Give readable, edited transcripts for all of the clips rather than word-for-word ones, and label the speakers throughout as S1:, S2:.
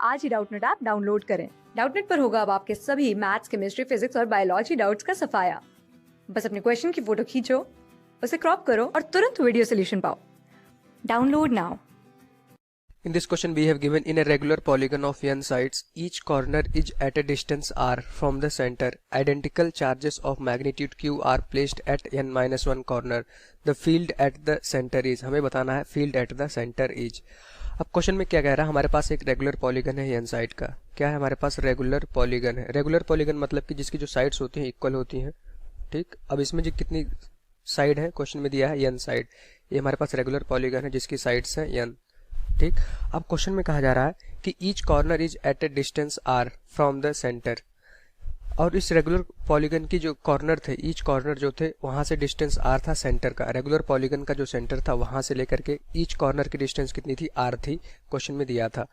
S1: आज ही Doubtnut app download करें। Doubtnut पर होगा अब आपके सभी मैथ्स, केमिस्ट्री, फिजिक्स और बायोलॉजी डाउट्स का सफाया। बस अपने क्वेश्चन की फोटो खींचो, उसे क्रॉप करो और तुरंत वीडियो सोल्यूशन पाओ। Download now.
S2: In this question we have given in a regular polygon of n sides, each corner is at a distance r from the center. Identical charges of magnitude q are placed at n-1 corner. The field at the center is, हमें बताना है field at the center is. अब question में क्या कह रहा है, हमारे पास एक रेगुलर पॉलीगन है n साइड का। क्या है हमारे पास? रेगुलर पॉलीगन है। रेगुलर पॉलीगन मतलब कि जिसकी जो साइड्स होती हैं इक्वल होती हैं। ठीक, अब इसमें जो कितनी साइड है क्वेश्चन में दिया है n साइड। ये हमारे पास रेगुलर पॉलीगन है जिसकी साइड्स हैं n। ठीक, अब क्वेश्चन में कहा जा रहा है कि each corner is at a distance r from the centre. और इस रेगुलर पॉलीगन की जो कॉर्नर थे, ईच कॉर्नर जो थे वहां से डिस्टेंस r था सेंटर का। रेगुलर पॉलीगन का जो सेंटर था वहां से लेकर के ईच कॉर्नर की डिस्टेंस कितनी थी? r थी, क्वेश्चन में दिया था।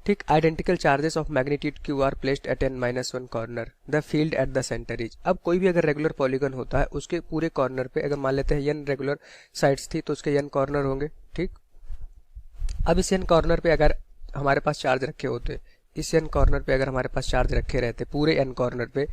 S2: ठीक, identical charges of magnitude q are placed at n-1 corner. The field at the centre is. अब कोई भी अगर रेगुलर पॉलीगन होता है उसके पूरे कॉर्नर पे, अगर मान लेते हैं n रेगुलर साइड्स थी तो उसके n कॉर्नर होंगे। ठीक, अब इस n कॉर्नर पे अगर हमारे पास चार्ज रखे होते, इस n कॉर्नर पे अगर हमारे पास चार्ज रखे रहते पूरे n कॉर्नर पे,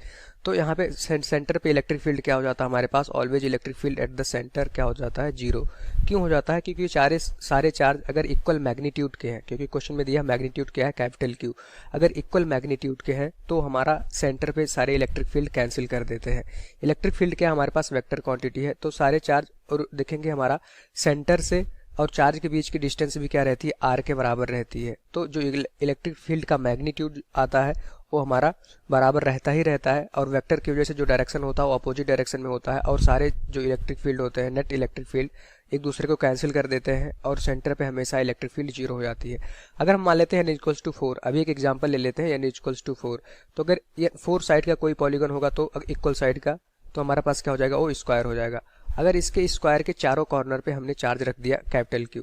S2: तो यहाँ पे सेंटर पे इलेक्ट्रिक फील्ड क्या हो जाता है हमारे पास? Always electric field at the centre क्या हो जाता है? जीरो। क्यों हो जाता है? क्योंकि सारे चार्ज अगर इक्वल मैग्नीट्यूड के हैं, क्योंकि क्वेश्चन में दिया मैग्नीट्यूड क्या है? Capital Q। अगर इक्वल मैग्नीट्यूड के हैं तो हमारा सेंटर पे सारे इलेक्ट्रिक फील्ड कैंसिल कर देते हैं। इलेक्ट्रिक फील्ड क्या हमारे पास? वेक्टर क्वांटिटी है, तो सारे चार्ज, और देखेंगे हमारा सेंटर से और चार्ज के बीच की डिस्टेंस भी क्या रहती है? r के बराबर रहती है। तो जो इलेक्ट्रिक फील्ड का मैग्नीट्यूड आता है वो हमारा बराबर रहता ही रहता है, और वेक्टर की वजह से जो डायरेक्शन होता है वो अपोजिट डायरेक्शन में होता है, और सारे जो इलेक्ट्रिक फील्ड होते हैं, नेट इलेक्ट्रिक फील्ड, एक दूसरे को कैंसिल कर देते हैं और सेंटर पे हमेशा इलेक्ट्रिक फील्ड जीरो हो जाती है। अगर हम मान लेते हैं n=4, अभी एक एग्जांपल ले लेते हैं n=4, तो अगर ये 4 साइड का कोई पॉलीगन होगा तो इक्वल साइड का, तो हमारे पास क्या हो जाएगा? वो स्क्वायर हो जाएगा। अगर इसके स्क्वायर के चारों कॉर्नर पे हमने चार्ज रख दिया कैपिटल Q,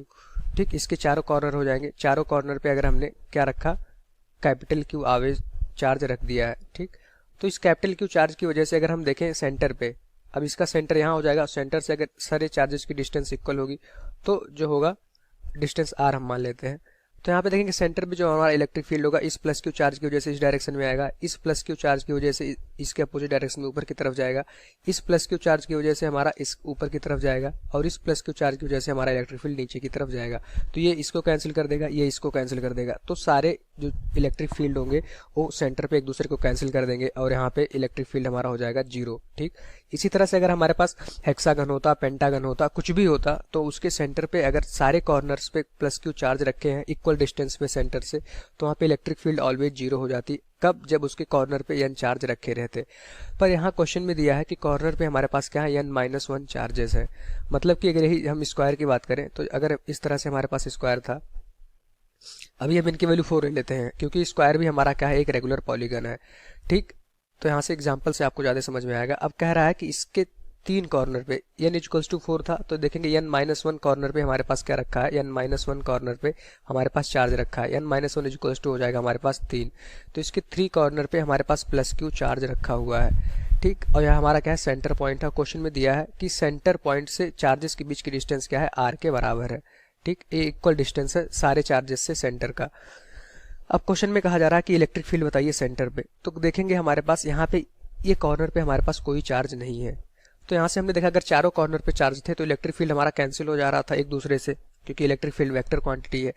S2: ठीक, इसके चारों कॉर्नर हो जाएंगे। चारों कॉर्नर पे अगर हमने क्या रखा? कैपिटल Q आवेज चार्ज रख दिया है। ठीक, तो इस कैपिटल Q चार्ज की वजह से अगर हम देखें सेंटर पे, अब इसका सेंटर यहाँ हो जाएगा, सेंटर से अगर सारे चार्जेस की डिस्टेंस इक्वल होगी तो जो होगा डिस्टेंस r हम मान लेते हैं। तो यहाँ पे देखेंगे सेंटर पे जो हमारा इलेक्ट्रिक फील्ड होगा इस प्लस Q चार्ज की वजह से इस डायरेक्शन में आएगा, इस प्लस Q चार्ज की वजह से इसके अपोजिट डायरेक्शन में ऊपर की तरफ जाएगा, इस प्लस Q चार्ज की वजह से हमारा इस ऊपर की तरफ जाएगा, और इस प्लस Q चार्ज की वजह से हमारा इलेक्ट्रिक फील्ड नीचे की तरफ जाएगा। तो ये इसको कैंसिल कर देगा, ये इसको कैंसिल कर देगा, तो सारे जो इलेक्ट्रिक फील्ड होंगे वो सेंटर पे एक दूसरे को कैंसिल कर देंगे और यहाँ पे इलेक्ट्रिक फील्ड हमारा हो जाएगा जीरो। ठीक, इसी तरह से अगर हमारे पास हेक्सागन होता, पेंटागन होता, कुछ भी होता, तो उसके सेंटर पे अगर सारे कॉर्नर्स पे प्लस Q चार्ज रखे हैं इक्वल डिस्टेंस पे सेंटर से, तो वहाँ पे इलेक्ट्रिक फील्ड ऑलवेज जीरो हो जाती। कब? जब उसके कॉर्नर पे n चार्ज रखे रहते। पर यहाँ क्वेश्चन में दिया है कि कॉर्नर पे हमारे पास क्या है? n-1 चार्जेस है। मतलब कि अगर यही हम स्क्वायर की बात करें तो अगर इस तरह से हमारे पास स्क्वायर था, अभी हम इनकी वैल्यू 4 ले लेते हैं क्योंकि स्क्वायर भी हमारा क्या है? एक रेगुलर पॉलीगन है। ठीक, तो यहाँ से एग्जांपल से आपको ज़्यादा समझ में आएगा। अब कह रहा है कि इसके 3 कॉर्नर पे n=4 था, तो देखेंगे n-1 कॉर्नर पे हमारे पास क्या रखा है? n-1 कॉर्नर पे हमारे पास चार्ज रखा है, n-1 हो जाएगा हमारे पास 3। तो इसके 3 कॉर्नर पे हमारे पास प्लस Q चार्ज रखा हुआ है। ठीक, और यह हमारा क्या है? सेंटर पॉइंट है। क्वेश्चन में दिया है कि सेंटर पॉइंट से चार्जेस के बीच की डिस्टेंस क्या है? r के बराबर है। ठीक, ये इक्वल डिस्टेंस है सारे चार्जेस से सेंटर का। अब क्वेश्चन में कहा जा रहा है कि इलेक्ट्रिक फील्ड बताइए सेंटर पे, तो देखेंगे हमारे पास यहाँ पे ये कॉर्नर पे हमारे पास कोई चार्ज नहीं है। तो यहाँ से हमने देखा अगर चारों कॉर्नर पे चार्ज थे तो इलेक्ट्रिक फील्ड हमारा कैंसिल हो जा रहा था एक दूसरे से, क्योंकि इलेक्ट्रिक फील्ड वेक्टर क्वांटिटी है।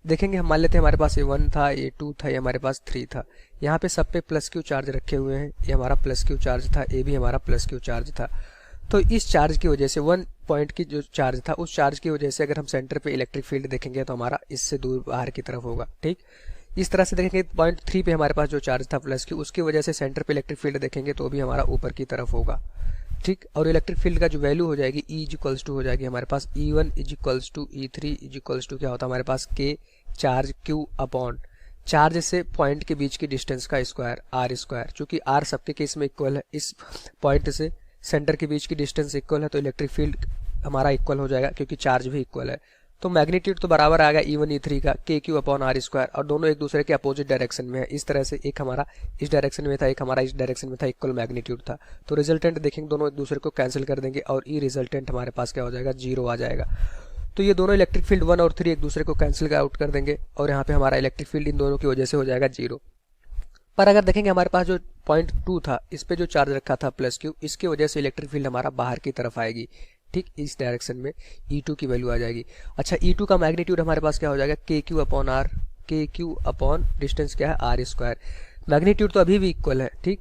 S2: देखेंगे हम मान लेते हैं हमारे पास ये 1 था, ये 2 था, ये हमारे पास 3 था। यहाँ पे सब पे प्लस Q चार्ज रखे हुए हैं, ये हमारा प्लस Q चार्ज था, ये भी हमारा प्लस Q चार्ज था। तो इस चार्ज की वजह से 1 पॉइंट की जो चार्ज था उस चार्ज की वजह से अगर हम सेंटर पे इलेक्ट्रिक फील्ड देखेंगे तो हमारा इससे दूर बाहर की तरफ होगा। ठीक, इस तरह से देखेंगे पॉइंट 3 पे हमारे पास जो चार्ज था प्लस Q, उसकी वजह से सेंटर पे इलेक्ट्रिक फील्ड देखेंगे तो भी हमारा ऊपर की तरफ होगा। ठीक, और इलेक्ट्रिक फील्ड का जो वैल्यू हो जाएगी E= हो जाएगी हमारे पास E1 E3 क्या होता है हमारे पास? K charge Q upon charge से पॉइंट के बीच की डिस्टेंस का स्क्वायर r²। चूंकि r सबके केस में इक्वल है, इस पॉइंट से सेंटर के बीच की डिस्टेंस इक्वल है तो इलेक्ट्रिक फील्ड हमारा इक्वल हो जाएगा क्योंकि चार्ज भी इक्वल है। तो मैग्नीट्यूड तो बराबर आएगा E1 E3 का KQ अपॉन r², और दोनों एक दूसरे के अपोजिट डायरेक्शन में है। इस तरह से एक हमारा इस डायरेक्शन में था, एक हमारा इस डायरेक्शन में था, इक्वल मैग्नीट्यूड था। तो रिजल्टेंट देखेंगे दोनों एक दूसरे को कैंसिल कर देंगे और ई रिजल्टेंट हमारे पास क्या हो जाएगा? जीरो आ जाएगा। तो ये दोनों इलेक्ट्रिक फील्ड 1 और 3 एक दूसरे को कैंसिल आउट कर देंगे और यहाँ पे हमारा इलेक्ट्रिक फील्ड इन दोनों की वजह से हो जाएगा 0। पर अगर देखेंगे हमारे पास जो पॉइंट 2 था, इस पे जो चार्ज रखा था +q, इसकी वजह से इलेक्ट्रिक फील्ड हमारा बाहर की तरफ आएगी, ठीक इस डायरेक्शन में E2 की वैल्यू आ जाएगी। अच्छा, E2 का मैग्नीट्यूड हमारे पास क्या हो जाएगा, KQ upon R, KQ upon distance क्या है R²। मैग्नीट्यूड तो अभी भी इक्वल है, ठीक,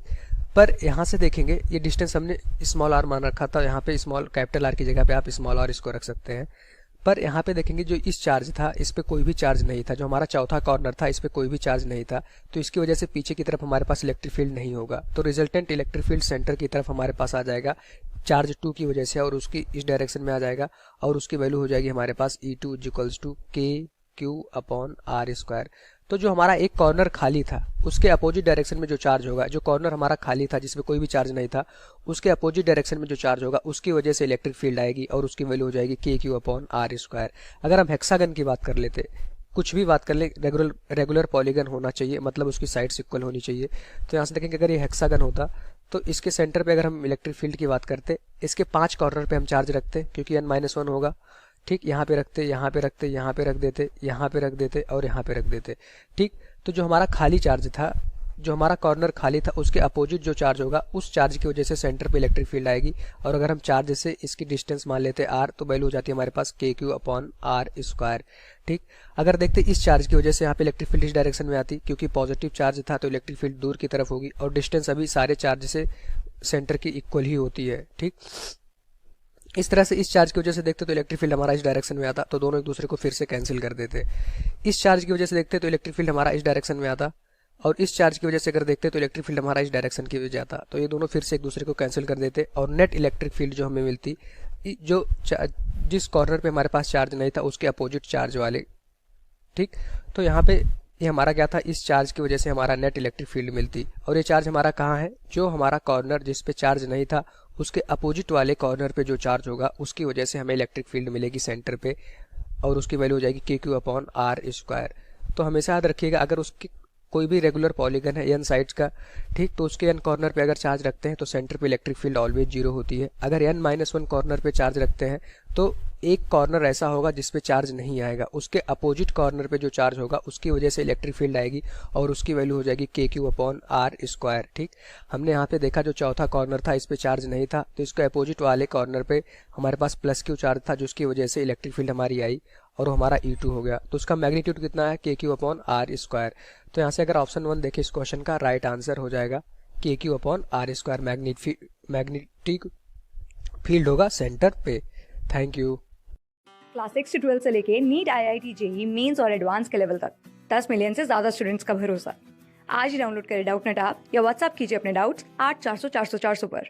S2: पर यहाँ से देखेंगे ये डिस्टेंस हमने स्मॉल r मान रखा था, यहाँ पे स्मॉल कैपिटल R की जगह पे आप स्मॉल r इसको रख सकते हैं। पर यहाँ पे देखेंगे जो इस चार्ज था, इस पे कोई भी चार्ज नहीं था, जो हमारा चौथा कॉर्नर था इस पे कोई भी चार्ज नहीं था, तो इसकी वजह से पीछे की तरफ हमारे पास इलेक्ट्रिक फील्ड नहीं होगा। तो रिजल्टेंट इलेक्ट्रिक फील्ड सेंटर की तरफ हमारे पास आ जाएगा चार्ज 2 की वजह से, और उसकी इस डायरेक्शन में आ जाएगा, और उसकी वैल्यू हो जाएगी हमारे पास E2 = KQ अपॉन R²। तो जो हमारा एक कॉर्नर खाली था उसके अपोजिट डायरेक्शन में जो चार्ज होगा, जो कॉर्नर हमारा खाली था जिसमें कोई भी चार्ज नहीं था, उसके अपोजिट डायरेक्शन में जो चार्ज होगा उसकी वजह से इलेक्ट्रिक फील्ड आएगी और उसकी वैल्यू हो जाएगी KQ अपॉन R²। अगर हम हेक्सागन की बात कर लेते, कुछ भी बात कर ले, रेगुलर पॉलीगन होना चाहिए, मतलब उसकी साइड्स इक्वल होनी चाहिए। तो यहाँ से देखेंगे अगर ये हेक्सागन होता तो इसके सेंटर पे अगर हम इलेक्ट्रिक फील्ड की बात करते, इसके 5 कॉर्नर पे हम चार्ज रखते, क्योंकि n-1 होगा, ठीक, यहाँ पे रखते, यहाँ पे रखते, यहाँ पे रख देते, यहाँ पे रख देते और यहाँ पे रख देते, ठीक। तो जो हमारा खाली चार्ज था, जो हमारा कॉर्नर खाली था, उसके अपोजिट जो चार्ज होगा उस चार्ज की वजह से सेंटर पे इलेक्ट्रिक फील्ड आएगी। और अगर हम चार्ज से इसकी डिस्टेंस मान लेते r, तो वैल्यू हो जाती है हमारे पास KQ अपॉन R², ठीक। अगर देखते इस चार्ज की वजह से यहाँ पे इलेक्ट्रिक फील्ड इस डायरेक्शन में आती, क्योंकि पॉजिटिव चार्ज था तो इलेक्ट्रिक फील्ड दूर की तरफ होगी, और डिस्टेंस अभी सारे चार्ज से सेंटर की इक्वल ही होती है, ठीक। इस तरह से इस चार्ज की वजह से देखते तो इलेक्ट्रिक फील्ड हमारा इस डायरेक्शन में आता, तो दोनों एक दूसरे को फिर से कैंसिल कर देते। इस चार्ज की वजह से देखते तो इलेक्ट्रिक फील्ड हमारा इस डायरेक्शन में आता, और इस चार्ज की वजह से अगर देखते तो इलेक्ट्रिक फील्ड हमारा इस डायरेक्शन की वजह आता, तो ये दोनों फिर से एक दूसरे को कैंसिल कर देते, और नेट इलेक्ट्रिक फील्ड जो हमें मिलती, जो जिस कॉर्नर पे हमारे पास चार्ज नहीं था उसके अपोजिट चार्ज वाले, ठीक। तो यहाँ पे ये हमारा क्या था, इस चार्ज की वजह से हमारा नेट इलेक्ट्रिक फील्ड मिलती, और ये चार्ज हमारा कहाँ है, जो हमारा कॉर्नर जिस पे चार्ज नहीं था उसके अपोजिट वाले कॉर्नर पे जो चार्ज होगा उसकी वजह से हमें इलेक्ट्रिक फील्ड मिलेगी सेंटर पे, और उसकी वैल्यू हो जाएगी KQ अपॉन R²। तो हमेशा याद रखिएगा, अगर उसकी कोई भी रेगुलर पॉलीगन है n साइड्स का, ठीक, तो उसके n कॉर्नर पे अगर चार्ज रखते हैं तो सेंटर पे इलेक्ट्रिक फील्ड ऑलवेज 0 होती है। अगर n-1 कॉर्नर पे चार्ज रखते हैं तो एक कॉर्नर ऐसा होगा जिसपे चार्ज नहीं आएगा, उसके अपोजिट कॉर्नर पे जो चार्ज होगा उसकी वजह से इलेक्ट्रिक फील्ड आएगी, और उसकी वैल्यू हो जाएगी KQ अपॉन R², ठीक। हमने यहाँ पे देखा जो चौथा कॉर्नर था इस पे चार्ज नहीं था, तो इसके अपोजिट वाले कॉर्नर पे हमारे पास +Q चार्ज था, जिसकी वजह से इलेक्ट्रिक फील्ड हमारी आई और वो हमारा E2 हो गया। तो उसका मैग्नीट्यूड कितना है, KQ अपॉन R²। तो यहाँ से अगर ऑप्शन 1 देखें इस क्वेश्चन का, राइट आंसर हो जाएगा KQ upon R²। Magnetic field होगा सेंटर पे। Thank you.
S1: क्लास 6 से 12 से लेके नीट, IIT, JEE मेंस और एडवांस के लेवल तक 10 मिलियन से ज्यादा स्टूडेंट्स का भरोसा। आज ही डाउनलोड करें डाउटनेट ऐप या व्हाट्सएप कीजिए अपने डाउट्स 8400 400 400 पर।